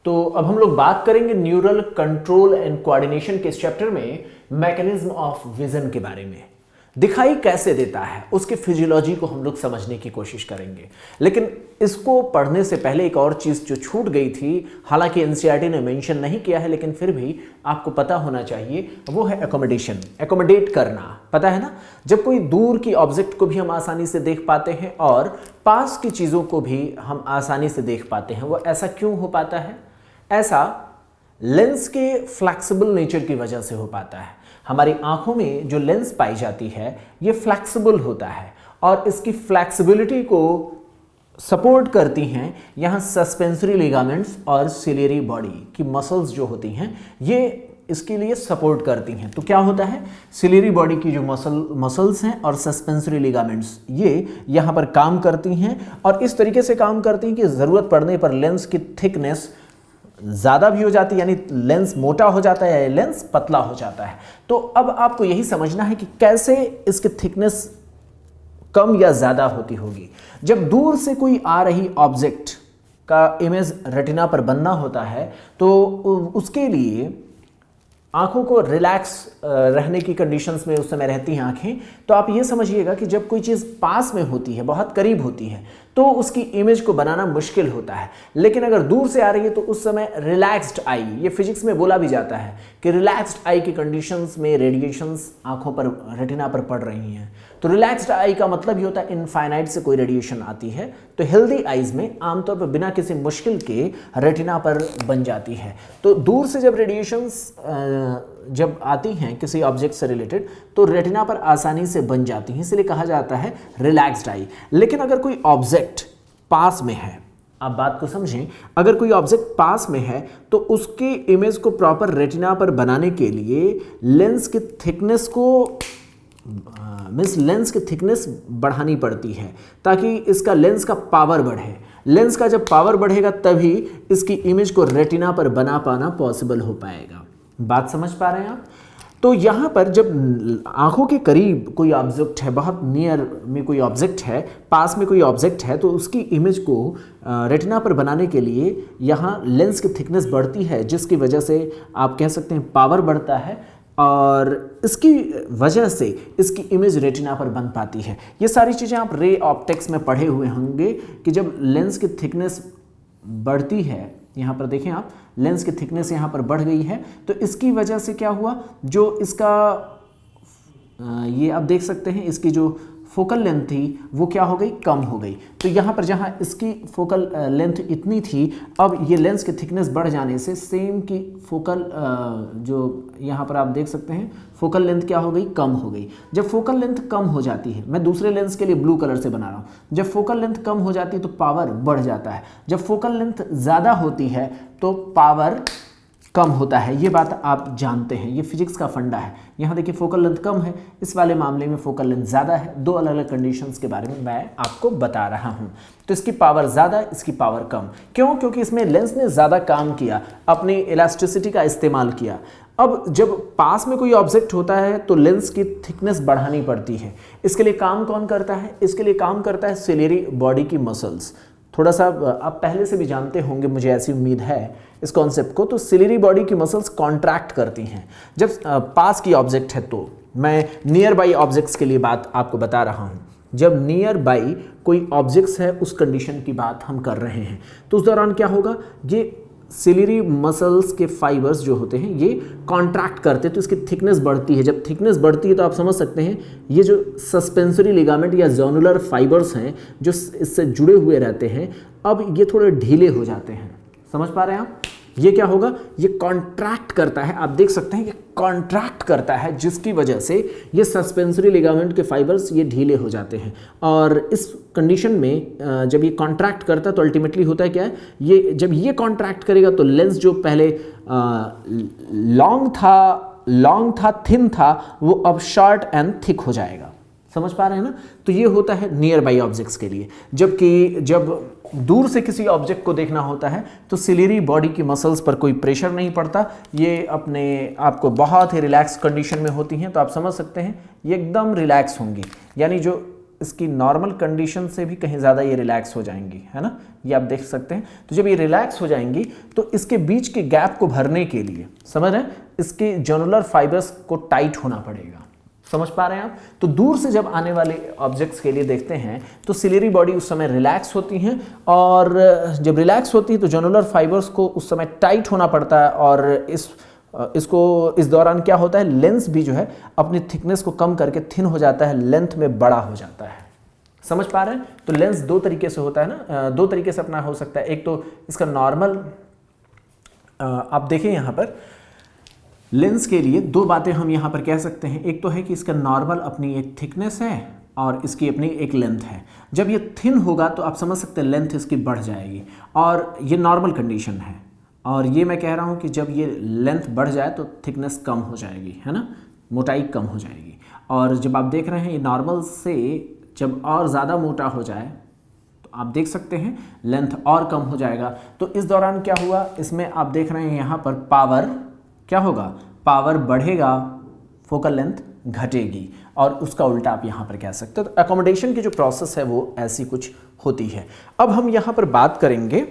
तो अब हम लोग बात करेंगे न्यूरल कंट्रोल एंड कोऑर्डिनेशन के इस चैप्टर में मैकेनिज्म ऑफ विजन के बारे में। दिखाई कैसे देता है उसके फिजियोलॉजी को हम लोग समझने की कोशिश करेंगे, लेकिन इसको पढ़ने से पहले एक और चीज़ जो छूट गई थी, हालांकि एनसीईआरटी ने मेंशन नहीं किया है लेकिन फिर भी आपको पता होना चाहिए, वो है एकोमोडेशन। एकोमोडेट करना, पता है ना, जब कोई दूर की ऑब्जेक्ट को भी हम आसानी से देख पाते हैं और पास की चीज़ों को भी हम आसानी से देख पाते हैं, वो ऐसा क्यों हो पाता है? ऐसा लेंस के फ्लैक्सिबल नेचर की वजह से हो पाता है। हमारी आंखों में जो लेंस पाई जाती है ये फ्लैक्सिबल होता है और इसकी फ्लैक्सिबिलिटी को सपोर्ट करती हैं यहाँ सस्पेंसरी लिगामेंट्स और सिलियरी बॉडी की मसल्स जो होती हैं, ये इसके लिए सपोर्ट करती हैं। तो क्या होता है, सिलियरी बॉडी की जो मसल्स हैं और सस्पेंसरी लिगामेंट्स ये यहाँ पर काम करती हैं और इस तरीके से काम करती हैं कि ज़रूरत पड़ने पर लेंस की थिकनेस ज़्यादा भी हो जाती है, यानी लेंस मोटा हो जाता है या लेंस पतला हो जाता है। तो अब आपको यही समझना है कि कैसे इसकी थिकनेस कम या ज़्यादा होती होगी। जब दूर से कोई आ रही ऑब्जेक्ट का इमेज रेटिना पर बनना होता है तो उसके लिए आंखों को रिलैक्स रहने की कंडीशंस में उस समय रहती हैं आंखें। तो आप ये समझिएगा कि जब कोई चीज़ पास में होती है, बहुत करीब होती है, तो उसकी इमेज को बनाना मुश्किल होता है, लेकिन अगर दूर से आ रही है तो उस समय रिलैक्स्ड आई, ये फिजिक्स में बोला भी जाता है कि रिलैक्स्ड आई की कंडीशंस में रेडिएशंस आंखों पर, रेटिना पर पड़ रही हैं। तो रिलैक्स्ड आई का मतलब ही होता है इनफाइनाइट से कोई रेडिएशन आती है तो हेल्दी आइज में आमतौर पर बिना किसी मुश्किल के रेटिना पर बन जाती है। तो दूर से जब रेडिएशंस जब आती हैं किसी ऑब्जेक्ट से रिलेटेड तो रेटिना पर आसानी से बन जाती हैं, इसलिए कहा जाता है रिलैक्स्ड आई। लेकिन अगर कोई ऑब्जेक्ट पास में है, आप बात को समझें, अगर कोई ऑब्जेक्ट पास में है तो उसके इमेज को प्रॉपर रेटिना पर बनाने के लिए लेंस की थिकनेस को लेंस की थिकनेस बढ़ानी पड़ती है ताकि इसका लेंस का पावर बढ़े। लेंस का जब पावर बढ़ेगा तभी इसकी इमेज को रेटिना पर बना पाना पॉसिबल हो पाएगा। बात समझ पा रहे हैं आप? तो यहाँ पर जब आंखों के करीब कोई ऑब्जेक्ट है, बहुत नियर में कोई ऑब्जेक्ट है, पास में कोई ऑब्जेक्ट है, तो उसकी इमेज को रेटिना पर बनाने के लिए यहाँ लेंस की थिकनेस बढ़ती है, जिसकी वजह से आप कह सकते हैं पावर बढ़ता है और इसकी वजह से इसकी इमेज रेटिना पर बन पाती है। ये सारी चीज़ें आप रे ऑप्टिक्स में पढ़े हुए होंगे कि जब लेंस की थिकनेस बढ़ती है, यहाँ पर देखें आप, लेंस की थिकनेस यहाँ पर बढ़ गई है तो इसकी वजह से क्या हुआ, जो इसका ये आप देख सकते हैं इसकी जो फोकल लेंथ थी वो क्या हो गई, कम हो गई। तो यहाँ पर जहाँ इसकी फोकल लेंथ इतनी थी, अब ये लेंस की थिकनेस बढ़ जाने से सेम की फोकल जो यहाँ पर आप देख सकते हैं फोकल लेंथ क्या हो गई, कम हो गई। जब फोकल लेंथ कम हो जाती है, मैं दूसरे लेंस के लिए ब्लू कलर से बना रहा हूँ, जब फोकल लेंथ कम हो जाती है तो पावर बढ़ जाता है, जब फोकल लेंथ ज़्यादा होती है तो पावर कम होता है। ये बात आप जानते हैं, ये फिजिक्स का फंडा है। यहाँ देखिए फोकल लेंथ कम है, इस वाले मामले में फोकल लेंथ ज़्यादा है। दो अलग अलग कंडीशंस के बारे में मैं आपको बता रहा हूँ। तो इसकी पावर ज़्यादा, इसकी पावर कम। क्यों? क्योंकि इसमें लेंस ने ज़्यादा काम किया, अपनी इलास्टिसिटी का इस्तेमाल किया। अब जब पास में कोई ऑब्जेक्ट होता है तो लेंस की थिकनेस बढ़ानी पड़ती है। इसके लिए काम कौन करता है? इसके लिए काम करता है सिलियरी बॉडी की मसल्स। थोड़ा सा आप पहले से भी जानते होंगे, मुझे ऐसी उम्मीद है इस कॉन्सेप्ट को। तो सिलियरी बॉडी की मसल्स कॉन्ट्रैक्ट करती हैं जब पास की ऑब्जेक्ट है। तो मैं नियर बाई ऑब्जेक्ट्स के लिए बात आपको बता रहा हूँ। जब नियर बाई कोई ऑब्जेक्ट्स है उस कंडीशन की बात हम कर रहे हैं तो उस दौरान क्या होगा, ये सिलियरी मसल्स के फाइबर्स जो होते हैं ये कॉन्ट्रैक्ट करते हैं तो इसकी थिकनेस बढ़ती है। जब थिकनेस बढ़ती है तो आप समझ सकते हैं ये जो सस्पेंसरी लिगामेंट या जोनुलर फाइबर्स हैं जो इससे जुड़े हुए रहते हैं, अब ये थोड़े ढीले हो जाते हैं। समझ पा रहे हैं आप? ये क्या होगा, ये कॉन्ट्रैक्ट करता है, आप देख सकते हैं ये कॉन्ट्रैक्ट करता है, जिसकी वजह से ये सस्पेंसरी लिगामेंट के फाइबर्स ये ढीले हो जाते हैं। और इस कंडीशन में जब ये कॉन्ट्रैक्ट करता है तो अल्टीमेटली होता है क्या है, ये जब ये कॉन्ट्रैक्ट करेगा तो लेंस जो पहले लॉन्ग था, थिन था, वो अब शॉर्ट एंड थिक हो जाएगा। समझ पा रहे हैं ना? तो ये होता है नियर बाई ऑब्जेक्ट्स के लिए। जबकि जब दूर से किसी ऑब्जेक्ट को देखना होता है तो सिलियरी बॉडी की मसल्स पर कोई प्रेशर नहीं पड़ता, ये अपने आप को बहुत ही रिलैक्स कंडीशन में होती हैं। तो आप समझ सकते हैं ये एकदम रिलैक्स होंगी, यानी जो इसकी नॉर्मल कंडीशन से भी कहीं ज़्यादा ये रिलैक्स हो जाएंगी, है ना, ये आप देख सकते हैं। तो जब ये रिलैक्स हो जाएंगी तो इसके बीच के गैप को भरने के लिए, समझ रहे हैं, इसके जॉनुलर फाइबर्स को टाइट होना पड़ेगा। समझ पा रहे हैं आप? तो दूर से जब आने वाले ऑब्जेक्ट्स के लिए देखते हैं तो सिलेरी बॉडी उस समय रिलैक्स होती हैं, और जब रिलैक्स होती है तो जॉनुलर फाइबर्स को उस समय टाइट होना पड़ता है, और इस दौरान क्या होता है, लेंस भी जो है अपनी थिकनेस को कम करके थिन हो जाता है, लेंथ में बड़ा हो जाता है। समझ पा रहे हैं? तो लेंस दो तरीके से होता है ना, दो तरीके से अपना हो सकता है। एक तो इसका नॉर्मल, आप देखें यहाँ पर लेंस के लिए दो बातें हम यहाँ पर कह सकते हैं। एक तो है कि इसका नॉर्मल अपनी एक थिकनेस है और इसकी अपनी एक लेंथ है। जब ये थिन होगा तो आप समझ सकते हैं लेंथ इसकी बढ़ जाएगी, और ये नॉर्मल कंडीशन है। और ये मैं कह रहा हूँ कि जब ये लेंथ बढ़ जाए तो थिकनेस कम हो जाएगी, है ना, मोटाई कम हो जाएगी। और जब आप देख रहे हैं ये नॉर्मल से जब और ज़्यादा मोटा हो जाए तो आप देख सकते हैं लेंथ और कम हो जाएगा। तो इस दौरान क्या हुआ, इसमें आप देख रहे हैं यहाँ पर पावर क्या होगा, पावर बढ़ेगा, फोकल लेंथ घटेगी, और उसका उल्टा आप यहाँ पर कह सकते हो। तो अकोमोडेशन की जो प्रोसेस है वो ऐसी कुछ होती है। अब हम यहाँ पर बात करेंगे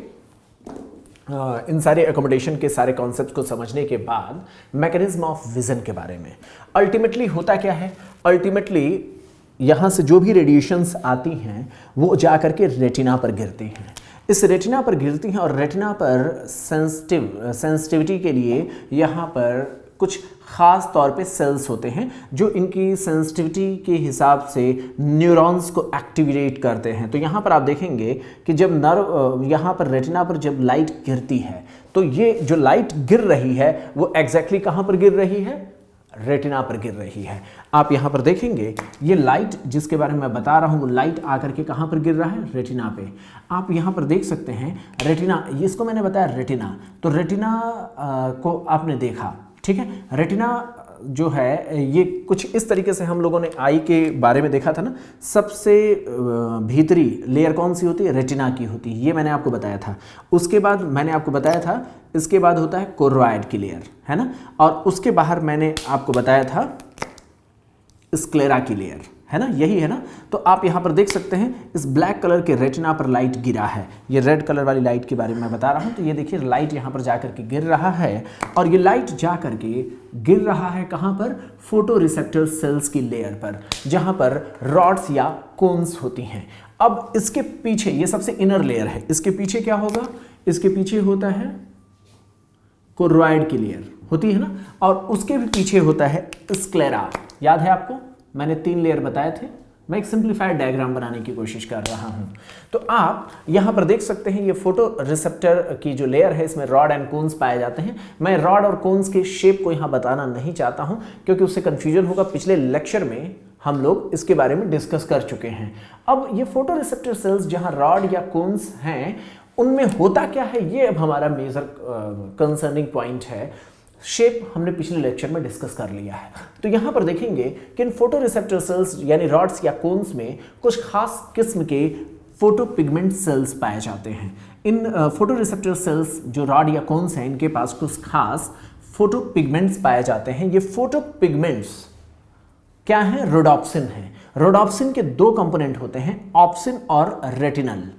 इन सारे अकोमोडेशन के सारे कॉन्सेप्ट को समझने के बाद मैकेनिज्म ऑफ विजन के बारे में। अल्टीमेटली होता क्या है, अल्टीमेटली यहाँ से जो भी रेडिएशंस आती हैं वो जा करके रेटिना पर गिरती हैं। इस रेटिना पर गिरती हैं और रेटिना पर सेंसिटिविटी के लिए यहाँ पर कुछ ख़ास तौर पे सेल्स होते हैं जो इनकी सेंसिटिविटी के हिसाब से न्यूरॉन्स को एक्टिवेट करते हैं। तो यहाँ पर आप देखेंगे कि जब नर्व यहाँ पर रेटिना पर जब लाइट गिरती है तो ये जो लाइट गिर रही है वो एग्जैक्टली कहाँ पर गिर रही है, रेटिना पर गिर रही है। आप यहाँ पर देखेंगे ये लाइट जिसके बारे में मैं बता रहा हूँ वो लाइट आकर के कहाँ पर गिर रहा है, रेटिना पे। आप यहाँ पर देख सकते हैं रेटिना, इसको मैंने बताया रेटिना। तो रेटिना को आपने देखा, ठीक है। रेटिना जो है ये कुछ इस तरीके से हम लोगों ने आई के बारे में देखा था ना, सबसे भीतरी लेयर कौन सी होती है, रेटिना की होती है, ये मैंने आपको बताया था। उसके बाद मैंने आपको बताया था इसके बाद होता है कोरोइड की लेयर, है ना, और उसके बाहर मैंने आपको बताया था स्क्लेरा की लेयर, है ना, यही है ना। तो आप यहाँ पर देख सकते हैं इस ब्लैक कलर के रेटिना पर लाइट गिरा है, ये रेड कलर वाली लाइट के बारे में मैं बता रहा हूँ। तो ये देखिए लाइट यहाँ पर जा करके गिर रहा है, और ये लाइट जा करके गिर रहा है कहाँ पर, फोटो रिसेप्टर सेल्स की लेयर पर, जहाँ पर रॉड्स या कोन्स होती हैं। अब इसके पीछे, ये सबसे इनर लेयर है, इसके पीछे क्या होगा, इसके पीछे होता है कोरोइड की लेयर होती है ना, और उसके भी पीछे होता है स्क्लेरा। याद है आपको, मैंने 3 लेयर बताए थे। मैं एक सिंप्लीफाइड डायग्राम बनाने की कोशिश कर रहा हूं। तो आप यहां पर देख सकते हैं ये फोटो रिसेप्टर की जो लेयर है इसमें रॉड एंड कोन्स पाए जाते हैं। मैं रॉड और कोन्स के शेप को यहां बताना नहीं चाहता हूं क्योंकि उससे कंफ्यूजन होगा। पिछले लेक्चर में हम लोग इसके बारे में डिस्कस कर चुके हैं। अब ये फोटो रिसेप्टर सेल्स जहां रॉड या कोन्स हैं उनमें होता क्या है, ये अब हमारा मेजर कंसर्निंग पॉइंट है। शेप हमने पिछले लेक्चर में डिस्कस कर लिया है। तो यहाँ पर देखेंगे कि इन फोटो रिसेप्टर सेल्स यानी रॉड्स या कोन्स में कुछ खास किस्म के फोटो पिगमेंट सेल्स पाए जाते हैं। इन फोटो रिसेप्टर सेल्स जो रॉड या कोन्स हैं इनके पास कुछ खास फोटो पिगमेंट्स पाए जाते हैं। ये फोटो पिगमेंट्स क्या हैं, रोडोप्सिन है। रोडोप्सिन के 2 कंपोनेंट होते हैं, ऑप्सिन और रेटिनल।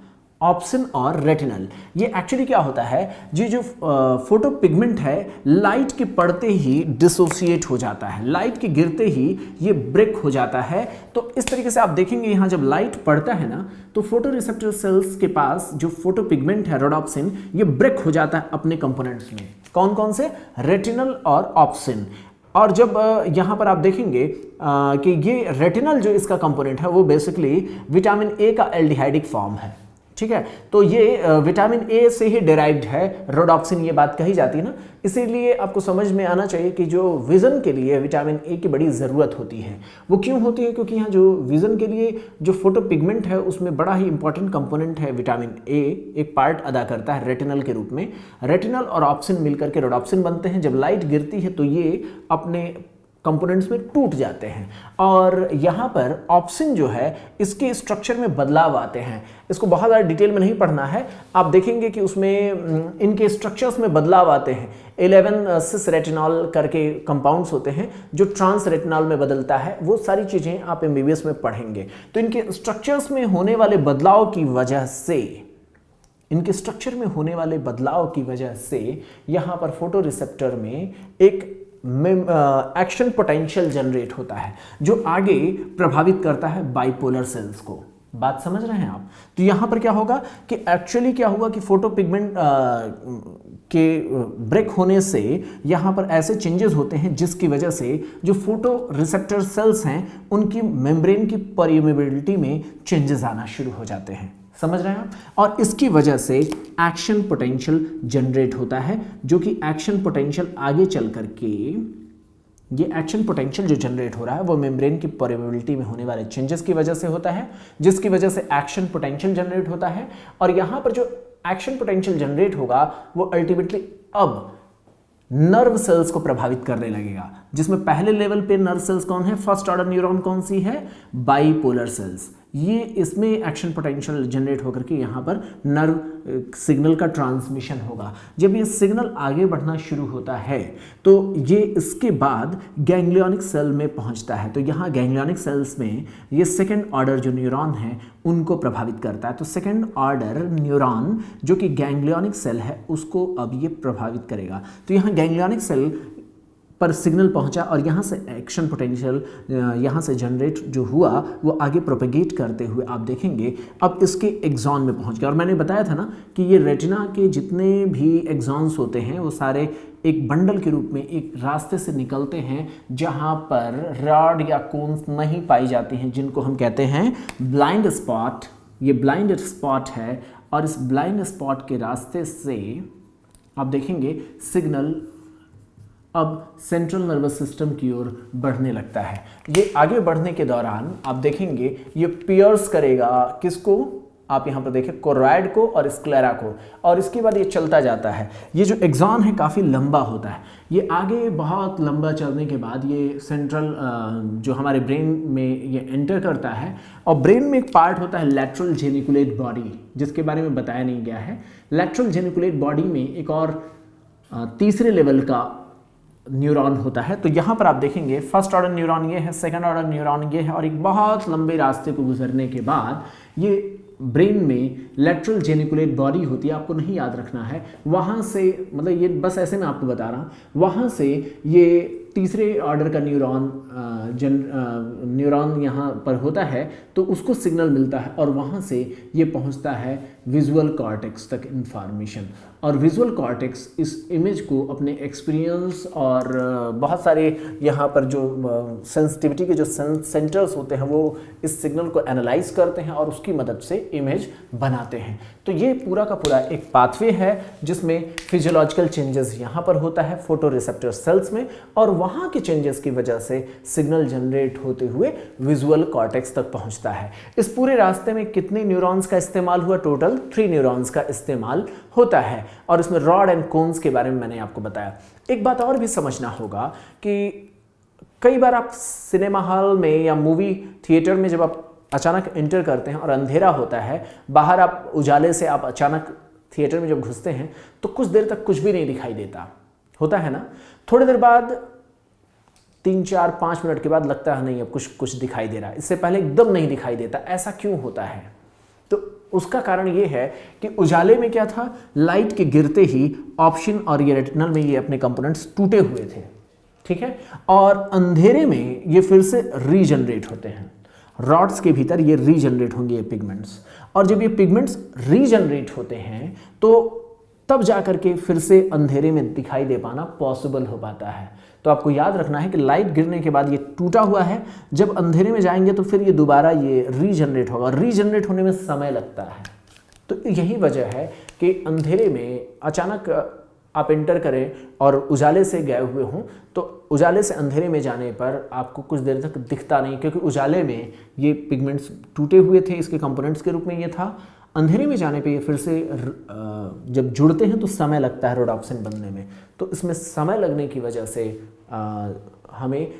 ऑप्सिन और रेटिनल, ये एक्चुअली क्या होता है, ये जो फोटो पिगमेंट है लाइट के पड़ते ही डिसोसिएट हो जाता है, लाइट के गिरते ही ये ब्रेक हो जाता है। तो इस तरीके से आप देखेंगे यहाँ जब लाइट पड़ता है ना तो फोटो रिसेप्टर सेल्स के पास जो फोटो पिगमेंट है रोडोप्सिन, ये ब्रेक हो जाता है अपने कंपोनेंट्स में। कौन कौन से, रेटिनल और ऑप्सिन। और जब यहाँ पर आप देखेंगे कि ये रेटिनल जो इसका कंपोनेंट है वो बेसिकली विटामिन ए का एल्डिहाइडिक फॉर्म है, ठीक है। तो ये विटामिन ए से ही डिराइव्ड है रोडोप्सिन, ये बात कही जाती है ना। इसीलिए आपको समझ में आना चाहिए कि जो विज़न के लिए विटामिन ए की बड़ी ज़रूरत होती है। वो क्यों होती है, क्योंकि यहाँ जो विज़न के लिए जो फोटो पिगमेंट है उसमें बड़ा ही इंपॉर्टेंट कंपोनेंट है विटामिन ए, एक पार्ट अदा करता है रेटिनल के रूप में। रेटिनल और ऑप्सिन मिलकर के रोडोप्सिन बनते हैं। जब लाइट गिरती है तो ये अपने कंपोनेंट्स में टूट जाते हैं और यहाँ पर ऑप्सिन जो है इसके स्ट्रक्चर में बदलाव आते हैं। इसको बहुत ज़्यादा डिटेल में नहीं पढ़ना है, आप देखेंगे कि उसमें इनके स्ट्रक्चर्स में बदलाव आते हैं। 11 सिस रेटिनॉल करके कंपाउंड्स होते हैं जो ट्रांस रेटिनॉल में बदलता है, वो सारी चीज़ें आप MBBS में पढ़ेंगे। तो इनके स्ट्रक्चर्स में होने वाले बदलाव की वजह से यहाँ पर फोटो रिसेप्टर में एक एक्शन पोटेंशियल जनरेट होता है जो आगे प्रभावित करता है बाइपोलर सेल्स को। बात समझ रहे हैं आप? तो यहाँ पर क्या होगा कि एक्चुअली क्या हुआ कि फोटो पिगमेंट के ब्रेक होने से यहाँ पर ऐसे चेंजेस होते हैं जिसकी वजह से जो फोटो रिसेप्टर सेल्स हैं उनकी मेम्ब्रेन की परमेबिलिटी में चेंजेस आना शुरू हो जाते हैं। समझ रहे हैं आप? और इसकी वजह से एक्शन पोटेंशियल जनरेट होता है, जो कि एक्शन पोटेंशियल आगे चल करके ये एक्शन पोटेंशियल जो जनरेट हो रहा है वो मेम्ब्रेन की परमेबिलिटी में होने वाले चेंजेस की वजह से होता है, जिसकी वजह से एक्शन पोटेंशियल जनरेट होता है। और यहाँ पर जो एक्शन पोटेंशियल जनरेट होगा वो अल्टीमेटली अब नर्व सेल्स को प्रभावित करने लगेगा, जिसमें पहले लेवल पे नर्व सेल्स कौन है? फर्स्ट ऑर्डर न्यूरॉन कौन सी है? Bipolar cells. ये इसमें एक्शन पोटेंशियल जनरेट होकर के यहाँ पर नर्व सिग्नल का ट्रांसमिशन होगा। जब ये सिग्नल आगे बढ़ना शुरू होता है तो ये इसके बाद गैंग्लियोनिक सेल में पहुँचता है। तो यहाँ गैंग्लियोनिक सेल्स में ये सेकेंड ऑर्डर जो न्यूरॉन है उनको प्रभावित करता है। तो सेकेंड ऑर्डर न्यूरॉन जो कि गैंग्लियोनिक सेल है उसको अब ये प्रभावित करेगा। तो यहाँ गैंग्लियोनिक सेल पर सिग्नल पहुंचा और यहाँ से एक्शन पोटेंशियल यहाँ से जनरेट जो हुआ वो आगे प्रोपेगेट करते हुए आप देखेंगे अब इसके एक्सॉन में पहुंच गया। और मैंने बताया था ना कि ये रेटिना के जितने भी एक्सॉन्स होते हैं वो सारे एक बंडल के रूप में एक रास्ते से निकलते हैं जहाँ पर रॉड या कोन्स नहीं पाई जाती हैं, जिनको हम कहते हैं ब्लाइंड स्पॉट। ये ब्लाइंड स्पॉट है और इस ब्लाइंड स्पॉट के रास्ते से आप देखेंगे सिग्नल अब सेंट्रल नर्वस सिस्टम की ओर बढ़ने लगता है। ये आगे बढ़ने के दौरान आप देखेंगे ये पियर्स करेगा किसको? आप यहाँ पर देखें कोरॉइड को और स्क्लेरा को, और इसके बाद ये चलता जाता है। ये जो एक्सॉन है काफ़ी लंबा होता है। ये आगे बहुत लंबा चलने के बाद ये सेंट्रल जो हमारे ब्रेन में ये एंटर करता है। और ब्रेन में एक पार्ट होता है लैटरल जेनिकुलेट बॉडी, जिसके बारे में बताया नहीं गया है। लैटरल जेनिकुलेट बॉडी में एक और तीसरे लेवल का न्यूरॉन होता है। तो यहाँ पर आप देखेंगे फर्स्ट ऑर्डर न्यूरॉन ये है, सेकंड ऑर्डर न्यूरॉन ये है, और एक बहुत लंबे रास्ते को गुजरने के बाद ये ब्रेन में लैटरल जेनिकुलेट बॉडी होती है। आपको नहीं याद रखना है, वहाँ से मतलब ये बस ऐसे मैं आपको बता रहा हूँ, वहाँ से ये तीसरे ऑर्डर का न्यूरॉन यहाँ पर होता है तो उसको सिग्नल मिलता है और वहाँ से ये पहुँचता है विजुअल कॉर्टेक्स तक इंफॉर्मेशन। और विजुअल कॉर्टेक्स इस इमेज को अपने एक्सपीरियंस और बहुत सारे यहाँ पर जो सेंसिटिविटी के जो सेंटर्स होते हैं वो इस सिग्नल को एनालाइज करते हैं और उसकी मदद से इमेज बनाते हैं। तो ये पूरा का पूरा एक पाथवे है जिसमें फिजियोलॉजिकल चेंजेस यहाँ पर होता है फोटो रिसेप्टर सेल्स में, और वहाँ के चेंजेस की वजह से सिग्नल जनरेट होते हुए विजुअल कॉर्टेक्स तक पहुँचता है। इस पूरे रास्ते में कितने न्यूरॉन्स का इस्तेमाल हुआ? टोटल 3 न्यूरॉन्स का इस्तेमाल होता है, और इसमें रॉड एंड कोन्स के बारे में मैंने आपको बताया। एक बात और भी समझना होगा कि कई बार आप सिनेमा हॉल में या मूवी थिएटर में जब आप अचानक एंटर करते हैं और अंधेरा होता है, बाहर आप उजाले से आप अचानक थिएटर में जब घुसते हैं तो कुछ देर तक कुछ भी नहीं दिखाई देता होता है ना। थोड़ी देर बाद 3-4-5 मिनट के बाद लगता है नहीं अब कुछ दिखाई दे रहा है, इससे पहले एकदम नहीं दिखाई देता। ऐसा क्यों होता है? तो उसका कारण ये है कि उजाले में क्या था, लाइट के गिरते ही ऑप्शन और ये रेटिनल में ये अपने कंपोनेंट्स टूटे हुए थे, ठीक है, और अंधेरे में ये फिर से रीजनरेट होते हैं। रॉड्स के भीतर ये रीजनरेट होंगे ये पिगमेंट्स, और जब ये पिगमेंट्स रीजनरेट होते हैं तो तब जाकर के फिर से अंधेरे में दिखाई दे पाना पॉसिबल हो पाता है। तो आपको याद रखना है कि लाइट गिरने के बाद ये टूटा हुआ है, जब अंधेरे में जाएंगे तो फिर ये दोबारा ये रीजनरेट होगा, और रीजनरेट होने में समय लगता है। तो यही वजह है कि अंधेरे में अचानक आप एंटर करें और उजाले से गए हुए हों तो उजाले से अंधेरे में जाने पर आपको कुछ देर तक दिखता नहीं, क्योंकि उजाले में ये पिगमेंट्स टूटे हुए थे, इसके कंपोनेंट्स के रूप में ये था, अंधेरे में जाने पे ये फिर से जब जुड़ते हैं तो समय लगता है रोडॉप्सिन बनने में, तो इसमें समय लगने की वजह से हमें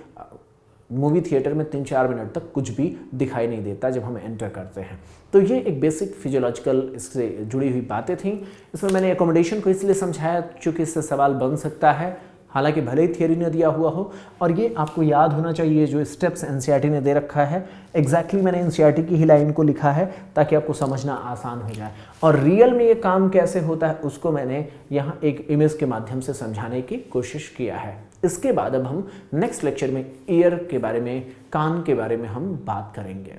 मूवी थिएटर में 3-4 मिनट तक कुछ भी दिखाई नहीं देता जब हम एंटर करते हैं। तो ये एक बेसिक फिजियोलॉजिकल इससे जुड़ी हुई बातें थीं। इसमें मैंने एकोमोडेशन को इसलिए समझाया क्योंकि इससे सवाल बन सकता है, हालांकि भले ही थियरी ने दिया हुआ हो, और ये आपको याद होना चाहिए जो स्टेप्स एनसीईआरटी ने दे रखा है, एग्जैक्टली मैंने एनसीईआरटी की ही लाइन को लिखा है ताकि आपको समझना आसान हो जाए। और रियल में ये काम कैसे होता है उसको मैंने यहाँ एक इमेज के माध्यम से समझाने की कोशिश किया है। इसके बाद अब हम नेक्स्ट लेक्चर में ईयर के बारे में, कान के बारे में हम बात करेंगे।